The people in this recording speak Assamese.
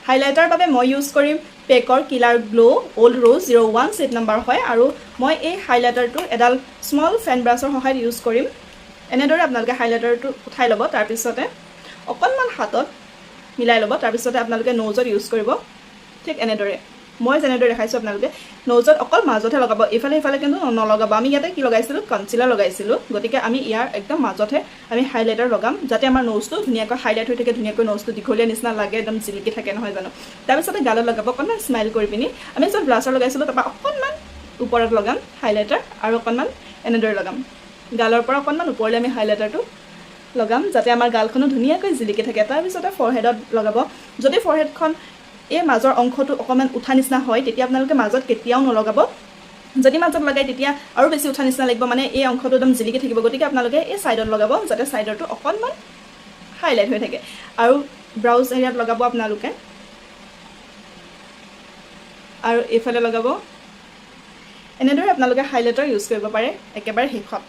হাইলাইটাৰ বাবে মই ইউজ কৰিম পেকৰ killer glow old rose 01 set number হয় আৰু মই এই হাইলাইটাৰটো এডাল স্মল ফেন ব্ৰাছৰ সহায়ত ইউজ কৰিম এনেদৰে আপোনালোকে হাইলাইটাৰটো উঠাই ল'ব তাৰপিছতে অকণমান হাতত মিলাই ল'ব তাৰপিছতে আপোনালোকে নোজত ইউজ কৰিব ঠিক এনেদৰে মই যেনেদৰে দেখাইছোঁ আপোনালোকে নোজত অকল মাজতহে লগাব ইফালে সিফালে কিন্তু নলগাব আমি ইয়াতে কি লগাইছিলোঁ কনচিলাৰ লগাইছিলোঁ গতিকে আমি ইয়াৰ একদম মাজতহে আমি হাইলাইটাৰ লগাম যাতে আমাৰ নোজটো ধুনীয়াকৈ হাইলাইট হৈ থাকে ধুনীয়াকৈ নোজটো দীঘলীয়া নিচিনা লাগে একদম জিলিকি থাকে নহয় জানো তাৰপিছতে গালত লগাব অকণমান স্মাইল কৰি পিনি আমি য'ত ব্লাছাৰ লগাইছিলোঁ তাৰপৰা অকণমান ওপৰত লগাম হাইলাইটাৰ আৰু অকণমান এনেদৰে লগাম গালৰ পৰা অকণমান ওপৰলৈ আমি হাইলাইটাৰটো লগাম যাতে আমাৰ গালখনো ধুনীয়াকৈ জিলিকি থাকে তাৰপিছতে ফৰহেডত লগাব যদি ফৰহেডখন এই মাজৰ অংশটো অকণমান উঠা নিচিনা হয় তেতিয়া আপোনালোকে মাজত কেতিয়াও নলগাব যদি মাজত লগাই তেতিয়া আৰু বেছি উঠা নিচিনা লাগিব মানে এই অংশটো একদম জিলিকি থাকিব গতিকে আপোনালোকে এই ছাইডত লগাব যাতে ছাইডৰটো অকণমান হাইলাইট হৈ থাকে আৰু ব্ৰাউজ এৰিয়াত লগাব আপোনালোকে আৰু এইফালে লগাব এনেদৰে আপোনালোকে হাইলাইটাৰ ইউজ কৰিব পাৰে একেবাৰে শেষত